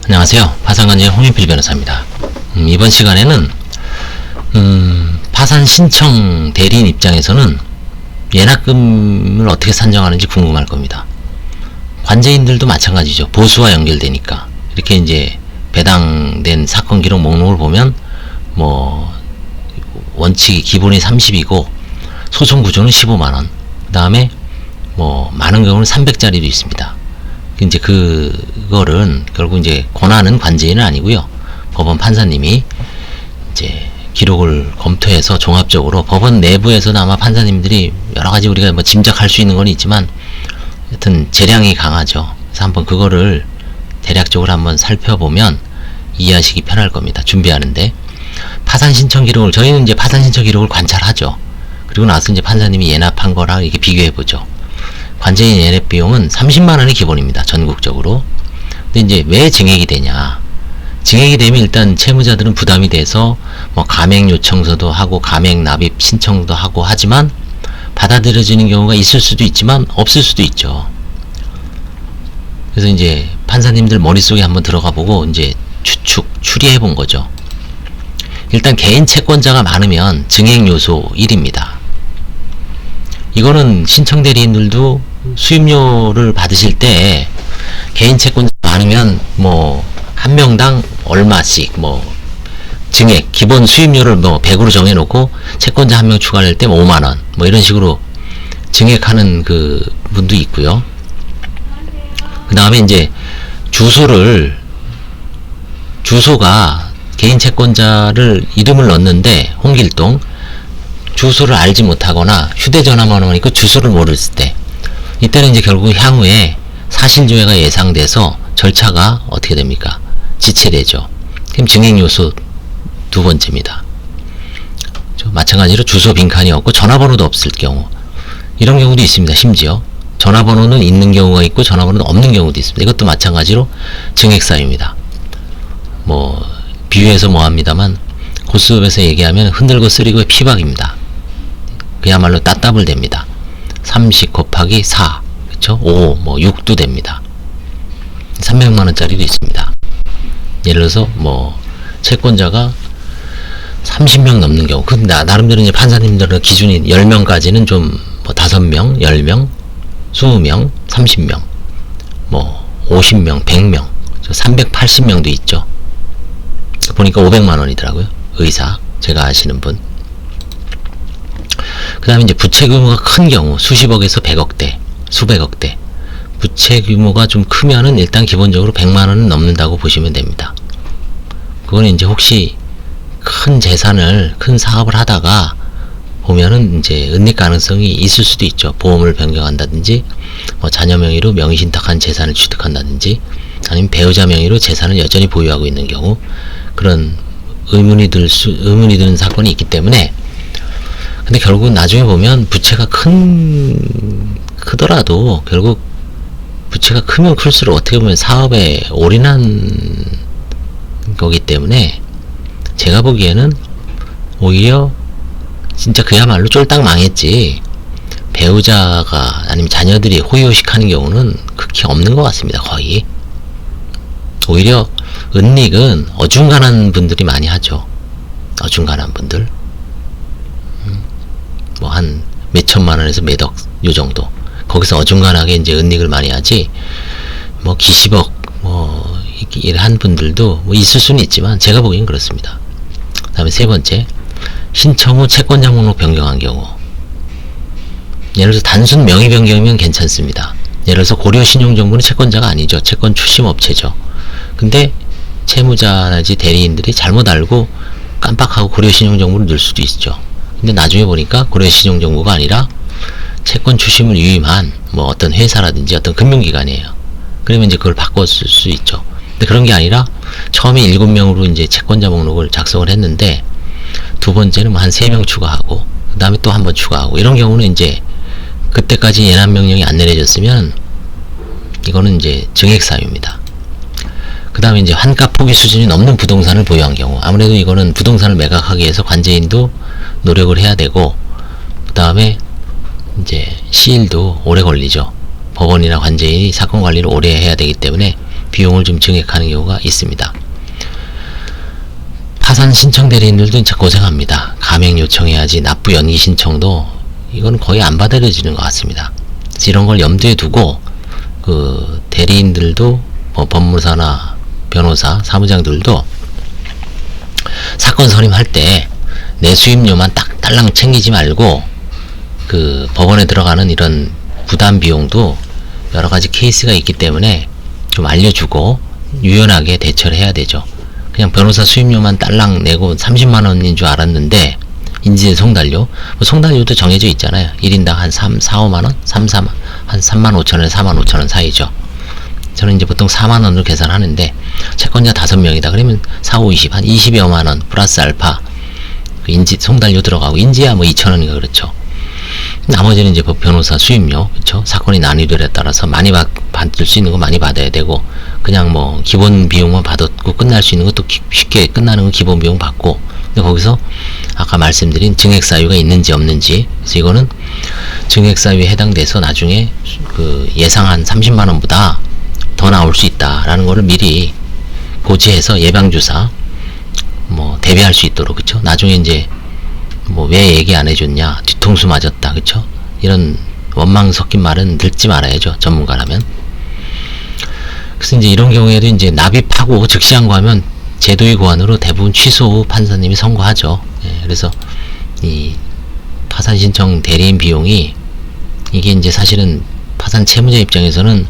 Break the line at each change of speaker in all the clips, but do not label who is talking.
안녕하세요. 파산관제 홍인필 변호사입니다. 이번 시간에는 파산 신청 대리인 입장에서는 예납금을 어떻게 산정하는지 궁금할 겁니다. 관제인들도 마찬가지죠. 보수와 연결되니까 이렇게 이제 배당된 사건 기록 목록을 보면 뭐 원칙이 기본이 30이고 소송 구조는 15만원, 그 다음에 뭐 많은 경우는 300짜리도 있습니다. 이제 그거는 결국 이제 권한은 관제인은 아니고요. 법원 판사님이 이제 기록을 검토해서 종합적으로 법원 내부에서는 아마 판사님들이 여러 가지 우리가 뭐 짐작할 수 있는 건 있지만 하여튼 재량이 강하죠. 그래서 한번 그거를 대략적으로 한번 살펴보면 이해하시기 편할 겁니다. 준비하는데 파산 신청 기록을 저희는 이제 파산 신청 기록을 관찰하죠. 그리고 나서 이제 판사님이 예납한 거랑 이렇게 비교해 보죠. 관제인 예납 비용은 30만원이 기본입니다. 전국적으로. 근데 이제 왜 증액이 되냐. 증액이 되면 일단 채무자들은 부담이 돼서 뭐 감액 요청서도 하고 감액 납입 신청도 하고 하지만 받아들여지는 경우가 있을 수도 있지만 없을 수도 있죠. 그래서 이제 판사님들 머릿속에 한번 들어가 보고 이제 추리해 본 거죠. 일단 개인 채권자가 많으면 증액 요소 1입니다. 이거는 신청 대리인들도 수임료를 받으실 때 개인 채권자 많으면 뭐 한 명당 얼마씩 뭐 증액 기본 수임료를 뭐 100으로 정해 놓고 채권자 한 명 추가할 때 5만원 뭐 이런 식으로 증액하는 그 분도 있고요. 그 다음에 이제 주소가 개인 채권자를 이름을 넣는데 홍길동 주소를 알지 못하거나 휴대전화번호가 있고 주소를 모르을 때 이때는 이제 결국 향후에 사실조회가 예상돼서 절차가 어떻게 됩니까? 지체되죠. 그럼 증액요소 두 번째입니다. 마찬가지로 주소 빈칸이 없고 전화번호도 없을 경우 이런 경우도 있습니다. 심지어 전화번호는 있는 경우가 있고 전화번호는 없는 경우도 있습니다. 이것도 마찬가지로 증액사유입니다. 뭐 비유해서 뭐합니다만 고스톱에서 얘기하면 흔들고 쓰리고의 피박입니다. 그야말로 따따블 됩니다. 30 곱하기 4 그쵸? 5 뭐 6도 됩니다. 300만원짜리도 있습니다. 예를 들어서 뭐 채권자가 30명 넘는 경우 그 나름대로 이제 판사님들은 기준이 10명까지는 좀 뭐 5명, 10명, 20명, 30명 뭐 50명, 100명 380명도 있죠. 보니까 500만원이더라고요. 의사 제가 아시는 분. 그 다음에 이제 부채 규모가 큰 경우 수십억에서 100억대 수백억대 부채 규모가 좀 크면은 일단 기본적으로 100만원은 넘는다고 보시면 됩니다. 그거는 이제 혹시 큰 재산을 큰 사업을 하다가 보면은 이제 은닉 가능성이 있을 수도 있죠. 보험을 변경한다든지 뭐 자녀 명의로 명의신탁한 재산을 취득한다든지 아니면 배우자 명의로 재산을 여전히 보유하고 있는 경우 그런 의문이 드는 사건이 있기 때문에 근데 결국 나중에 보면 부채가 크더라도 결국 부채가 크면 클수록 어떻게 보면 사업에 올인한 거기 때문에 제가 보기에는 오히려 진짜 그야말로 쫄딱 망했지 배우자가 아니면 자녀들이 호의호식하는 경우는 극히 없는 것 같습니다. 거의 오히려 은닉은 어중간한 분들이 많이 하죠. 어중간한 분들 뭐 한 몇천만원에서 몇억 요 정도 거기서 어중간하게 이제 은닉을 많이 하지 뭐 기십억 뭐 한 분들도 뭐 있을 수는 있지만 제가 보기엔 그렇습니다. 그 다음에 세 번째 신청 후 채권자 목록 변경한 경우 예를 들어서 단순 명의 변경이면 괜찮습니다. 예를 들어서 고려신용정보는 채권자가 아니죠. 채권 출심업체죠. 근데 채무자나지 대리인들이 잘못 알고 깜빡하고 고려신용정보를 넣을 수도 있죠. 근데 나중에 보니까 고려신용정보가 아니라 채권 출심을 유임한 뭐 어떤 회사라든지 어떤 금융기관이에요. 그러면 이제 그걸 바꿨을 수 있죠. 근데 그런 게 아니라 처음에 7명으로 이제 채권자 목록을 작성을 했는데 두 번째는 뭐 한 3명 추가하고 그 다음에 또 한 번 추가하고 이런 경우는 이제 그때까지 예납 명령이 안 내려졌으면 이거는 이제 증액사유입니다. 그 다음에 이제 환가 포기 수준이 넘는 부동산을 보유한 경우 아무래도 이거는 부동산을 매각하기 위해서 관제인도 노력을 해야 되고 그 다음에 이제 시일도 오래 걸리죠. 법원이나 관제인이 사건 관리를 오래 해야 되기 때문에 비용을 좀 증액하는 경우가 있습니다. 파산 신청 대리인들도 진짜 고생합니다. 가맹 요청해야지 납부 연기 신청도 이건 거의 안 받아들여지는 것 같습니다. 그래서 이런 걸 염두에 두고 그 대리인들도 뭐 법무사나 변호사, 사무장들도 사건 선임할 때 내 수임료만 딱 딸랑 챙기지 말고 그 법원에 들어가는 이런 부담 비용도 여러 가지 케이스가 있기 때문에 좀 알려주고 유연하게 대처를 해야 되죠. 그냥 변호사 수임료만 딸랑 내고 30만 원인 줄 알았는데 인지 송달료, 뭐 송달료도 정해져 있잖아요. 1인당 한 3, 4, 5만 원, 한 3만 5천 원, 4만 5천 원 사이죠. 저는 이제 보통 4만 원으로 계산하는데 채권자 5명이다. 그러면 4, 5, 20, 한 20여만 원 플러스 알파 그 인지 송달료 들어가고 인지야 뭐 2천 원인가 그렇죠. 나머지는 이제 변호사 수임료, 그렇죠. 사건이 난이도에 따라서 많이 받을 수 있는 거 많이 받아야 되고 그냥 뭐 기본 비용만 받았고 끝날 수 있는 것도 쉽게 끝나는 거 기본 비용 받고 근데 거기서 아까 말씀드린 증액 사유가 있는지 없는지 그래서 이거는 증액 사유에 해당돼서 나중에 그 예상한 30만 원보다 더 나올 수 있다라는 거를 미리 고지해서 예방주사 뭐 대비할 수 있도록 그쵸 나중에 이제 뭐 왜 얘기 안 해줬냐 뒤통수 맞았다 그쵸 이런 원망 섞인 말은 듣지 말아야죠 전문가라면. 그래서 이제 이런 경우에도 이제 납입하고 즉시 항고하면 제도의 고안으로 대부분 취소 후 판사님이 선고하죠. 예, 그래서 이 파산 신청 대리인 비용이 이게 이제 사실은 파산 채무자 입장에서는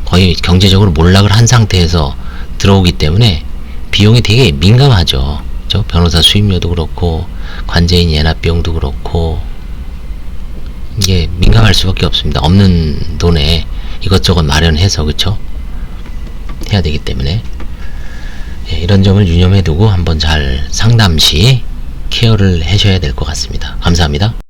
거의 경제적으로 몰락을 한 상태에서 들어오기 때문에 비용이 되게 민감하죠. 그렇죠? 변호사 수임료도 그렇고 관제인 예납 비용도 그렇고 이게 민감할 수밖에 없습니다. 없는 돈에 이것저것 마련해서 그렇죠? 해야 되기 때문에 예, 이런 점을 유념해 두고 한번 잘 상담 시 케어를 하셔야 될 것 같습니다. 감사합니다.